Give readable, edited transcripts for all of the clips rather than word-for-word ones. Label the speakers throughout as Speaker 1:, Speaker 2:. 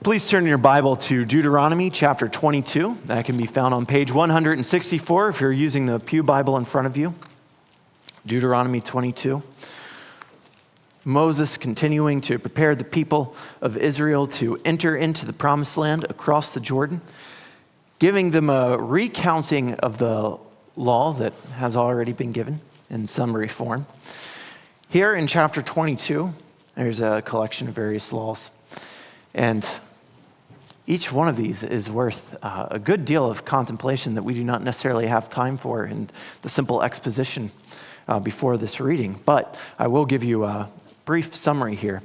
Speaker 1: Please turn your Bible to Deuteronomy chapter 22. That can be found on page 164 if you're using the Pew Bible in front of you. Deuteronomy 22. Moses continuing to prepare the people of Israel to enter into the promised land across the Jordan, giving them a recounting of the law that has already been given in summary form. Here in chapter 22, there's a collection of various laws. And each one of these is worth a good deal of contemplation that we do not necessarily have time for in the simple exposition before this reading. But I will give you a brief summary here.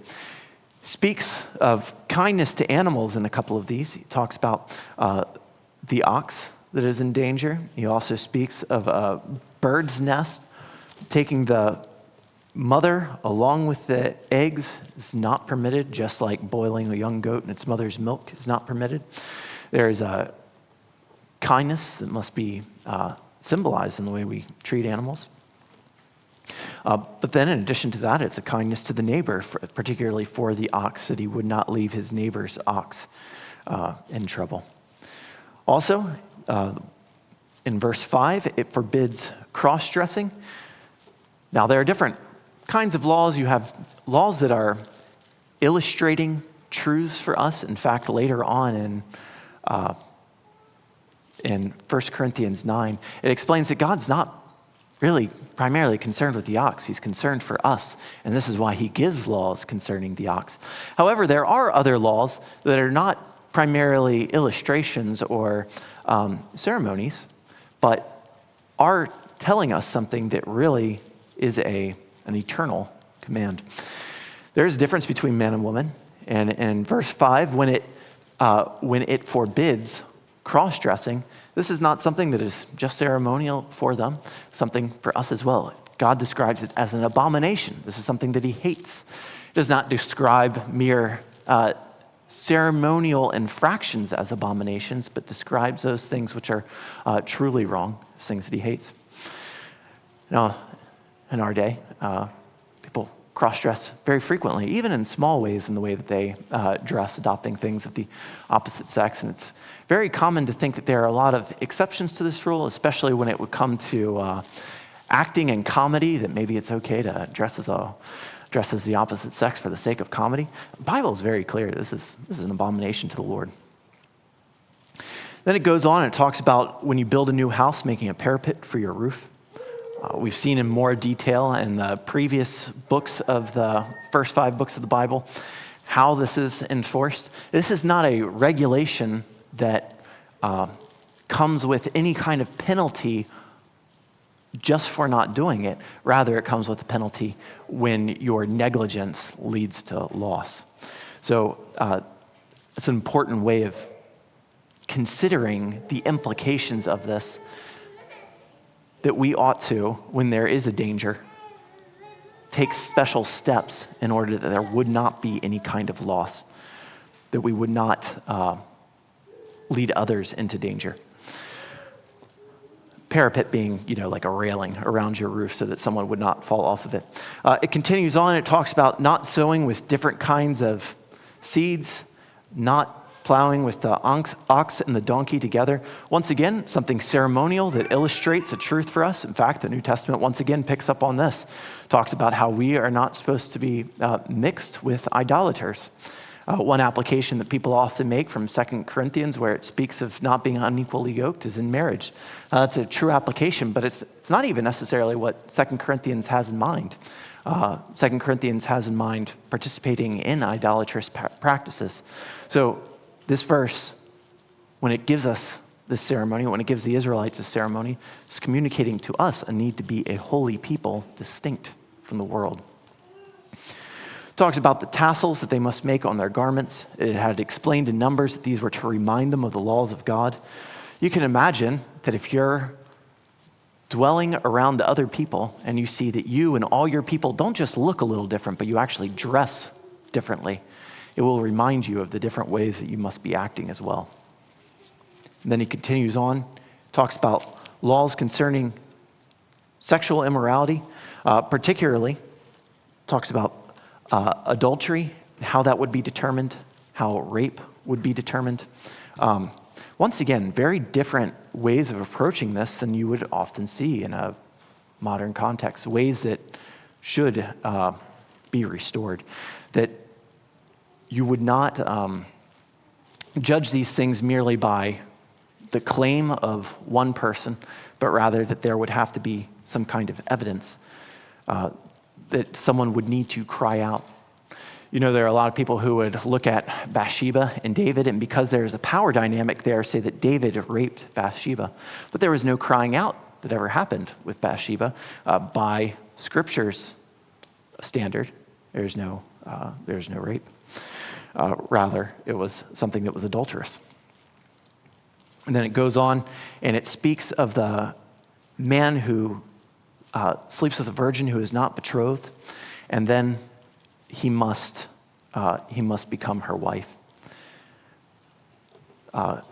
Speaker 1: Speaks of kindness to animals in a couple of these. He talks about the ox that is in danger. He also speaks of a bird's nest. Taking the mother along with the eggs is not permitted, just like boiling a young goat in its mother's milk is not permitted. There is a kindness that must be symbolized in the way we treat animals. But then in addition to that, it's a kindness to the neighbor, particularly for the ox, that he would not leave his neighbor's ox in trouble. Also, in verse 5, it forbids cross-dressing. Now, there are different kinds of laws. You have laws that are illustrating truths for us. In fact, later on in 1 Corinthians 9, it explains that God's not really primarily concerned with the ox. He's concerned for us, and this is why he gives laws concerning the ox. However, there are other laws that are not primarily illustrations or ceremonies, but are telling us something that really is an eternal command. There's a difference between man and woman, and in verse 5, when it forbids cross-dressing, this is not something that is just ceremonial for them, something for us as well. God describes it as an abomination. This is something that he hates. It does not describe mere ceremonial infractions as abominations, but describes those things which are truly wrong, as things that he hates. Now, in our day, people cross-dress very frequently, even in small ways in the way that they dress, adopting things of the opposite sex. And it's very common to think that there are a lot of exceptions to this rule, especially when it would come to acting and comedy, that maybe it's okay to dress as the opposite sex for the sake of comedy. The Bible is very clear. This is an abomination to the Lord. Then it goes on and it talks about when you build a new house, making a parapet for your roof. We've seen in more detail in the previous books of the first 5 books of the Bible how this is enforced. This is not a regulation that comes with any kind of penalty just for not doing it. Rather, it comes with a penalty when your negligence leads to loss. So it's an important way of considering the implications of this, that we ought to, when there is a danger, take special steps in order that there would not be any kind of loss, that we would not lead others into danger. Parapet being, like a railing around your roof so that someone would not fall off of it. It continues on, it talks about not sowing with different kinds of seeds, not plowing with the ox and the donkey together. Once again, something ceremonial that illustrates a truth for us. In fact, the New Testament once again picks up on this. Talks about how we are not supposed to be mixed with idolaters. One application that people often make from 2 Corinthians, where it speaks of not being unequally yoked, is in marriage. That's a true application, but it's not even necessarily what 2 Corinthians has in mind. 2 Corinthians has in mind participating in idolatrous practices. So this verse, when it gives us this ceremony, when it gives the Israelites a ceremony, is communicating to us a need to be a holy people, distinct from the world. It talks about the tassels that they must make on their garments. It had explained in Numbers that these were to remind them of the laws of God. You can imagine that if you're dwelling around other people and you see that you and all your people don't just look a little different, but you actually dress differently, it will remind you of the different ways that you must be acting as well. And then he continues on, talks about laws concerning sexual immorality, particularly talks about adultery, how that would be determined, how rape would be determined. Once again, very different ways of approaching this than you would often see in a modern context, ways that should be restored, that you would not judge these things merely by the claim of one person, but rather that there would have to be some kind of evidence that someone would need to cry out. You know, there are a lot of people who would look at Bathsheba and David, and because there's a power dynamic there, say that David raped Bathsheba. But there was no crying out that ever happened with Bathsheba by Scripture's standard. There's no rape. Rather, it was something that was adulterous. And then it goes on, and it speaks of the man who sleeps with a virgin who is not betrothed, and then he must become her wife.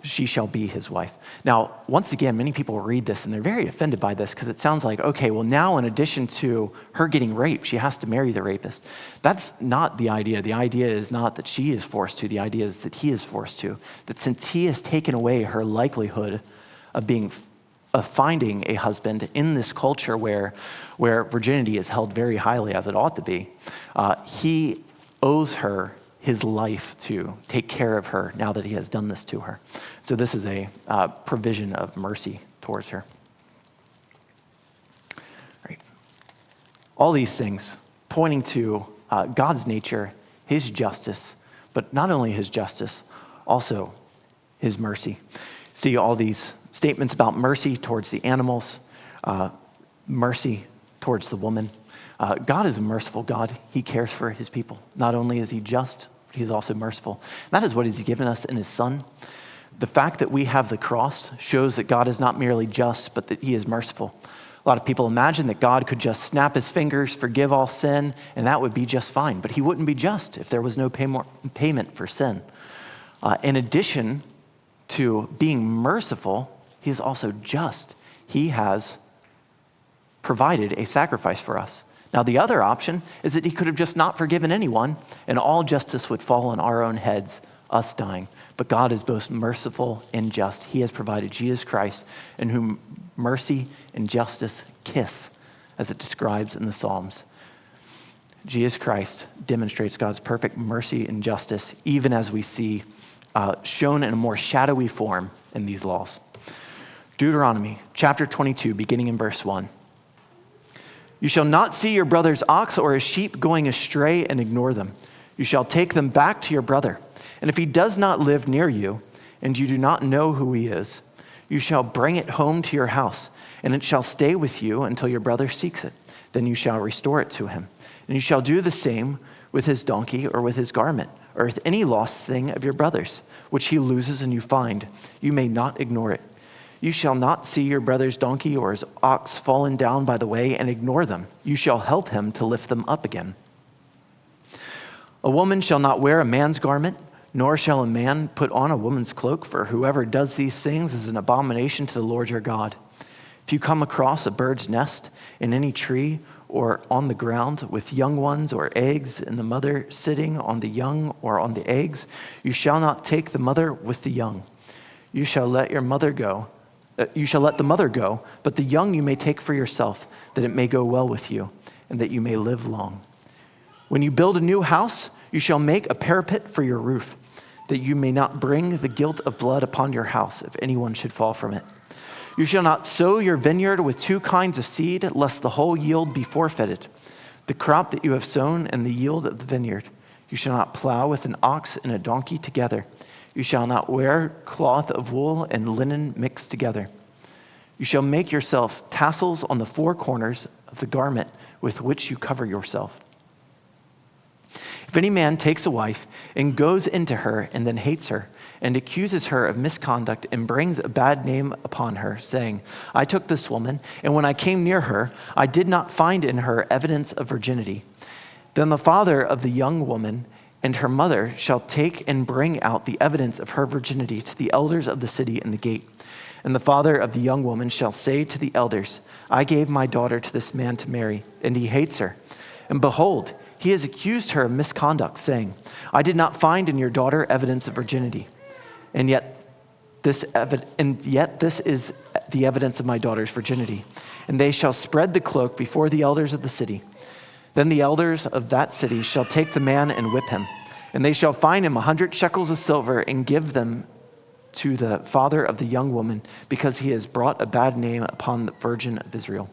Speaker 1: She shall be his wife. Now, once again, many people read this and they're very offended by this because it sounds like, okay, well now in addition to her getting raped, she has to marry the rapist. That's not the idea. The idea is not that she is forced to. The idea is that he is forced to. That since he has taken away her likelihood of finding a husband in this culture where virginity is held very highly, as it ought to be, he owes her his life to take care of her now that he has done this to her. So this is a provision of mercy towards her. Right. All these things pointing to God's nature, his justice, but not only his justice, also his mercy. See all these statements about mercy towards the animals, mercy towards the woman. God is a merciful God. He cares for his people. Not only is he just, but he is also merciful. And that is what he's given us in his Son. The fact that we have the cross shows that God is not merely just, but that he is merciful. A lot of people imagine that God could just snap his fingers, forgive all sin, and that would be just fine. But he wouldn't be just if there was no payment for sin. In addition to being merciful, he is also just. He has provided a sacrifice for us. Now, the other option is that he could have just not forgiven anyone, and all justice would fall on our own heads, us dying. But God is both merciful and just. He has provided Jesus Christ, in whom mercy and justice kiss, as it describes in the Psalms. Jesus Christ demonstrates God's perfect mercy and justice, even as we see shown in a more shadowy form in these laws. Deuteronomy chapter 22, beginning in verse 1. You shall not see your brother's ox or his sheep going astray and ignore them. You shall take them back to your brother. And if he does not live near you, and you do not know who he is, you shall bring it home to your house, and it shall stay with you until your brother seeks it. Then you shall restore it to him. And you shall do the same with his donkey or with his garment, or with any lost thing of your brother's, which he loses and you find. You may not ignore it. You shall not see your brother's donkey or his ox fallen down by the way and ignore them. You shall help him to lift them up again. A woman shall not wear a man's garment, nor shall a man put on a woman's cloak, for whoever does these things is an abomination to the Lord your God. If you come across a bird's nest in any tree or on the ground with young ones or eggs, and the mother sitting on the young or on the eggs, you shall not take the mother with the young. You shall let the mother go, but the young you may take for yourself, that it may go well with you, and that you may live long. When you build a new house, you shall make a parapet for your roof, that you may not bring the guilt of blood upon your house if anyone should fall from it. You shall not sow your vineyard with two kinds of seed, lest the whole yield be forfeited. The crop that you have sown and the yield of the vineyard. You shall not plow with an ox and a donkey together. You shall not wear cloth of wool and linen mixed together. You shall make yourself tassels on the four corners of the garment with which you cover yourself. If any man takes a wife and goes into her and then hates her and accuses her of misconduct and brings a bad name upon her, saying, I took this woman, and when I came near her, I did not find in her evidence of virginity, then the father of the young woman and her mother shall take and bring out the evidence of her virginity to the elders of the city in the gate. And the father of the young woman shall say to the elders, I gave my daughter to this man to marry, and he hates her. And behold, he has accused her of misconduct, saying, I did not find in your daughter evidence of virginity. And yet this is the evidence of my daughter's virginity. And they shall spread the cloak before the elders of the city. Then the elders of that city shall take the man and whip him. And they shall fine him 100 shekels of silver and give them to the father of the young woman, because he has brought a bad name upon the Virgin of Israel.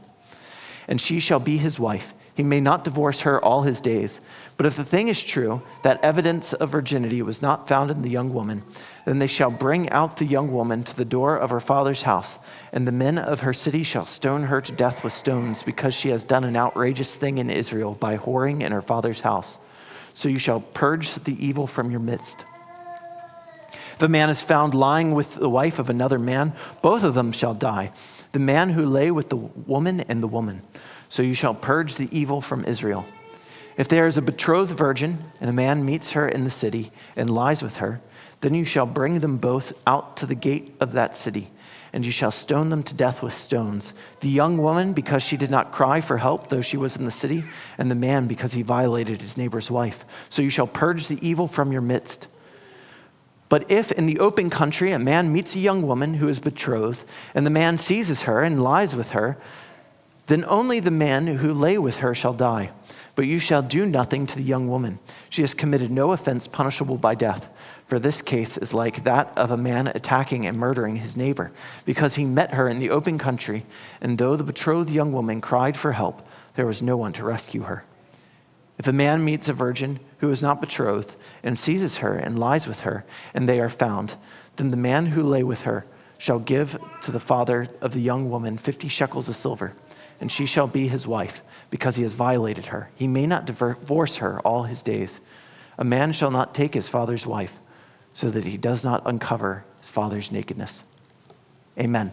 Speaker 1: And she shall be his wife. He may not divorce her all his days. But if the thing is true, that evidence of virginity was not found in the young woman, then they shall bring out the young woman to the door of her father's house, and the men of her city shall stone her to death with stones, because she has done an outrageous thing in Israel by whoring in her father's house. So you shall purge the evil from your midst. If a man is found lying with the wife of another man, both of them shall die, the man who lay with the woman and the woman. So you shall purge the evil from Israel. If there is a betrothed virgin, and a man meets her in the city and lies with her, then you shall bring them both out to the gate of that city, and you shall stone them to death with stones. The young woman, because she did not cry for help, though she was in the city, and the man, because he violated his neighbor's wife. So you shall purge the evil from your midst. But if in the open country a man meets a young woman who is betrothed, and the man seizes her and lies with her, then only the man who lay with her shall die. But you shall do nothing to the young woman. She has committed no offense punishable by death. For this case is like that of a man attacking and murdering his neighbor, because he met her in the open country, and though the betrothed young woman cried for help, there was no one to rescue her. If a man meets a virgin who is not betrothed and seizes her and lies with her, and they are found, then the man who lay with her shall give to the father of the young woman 50 shekels of silver, and she shall be his wife, because he has violated her. He may not divorce her all his days. A man shall not take his father's wife, so that he does not uncover his father's nakedness. Amen.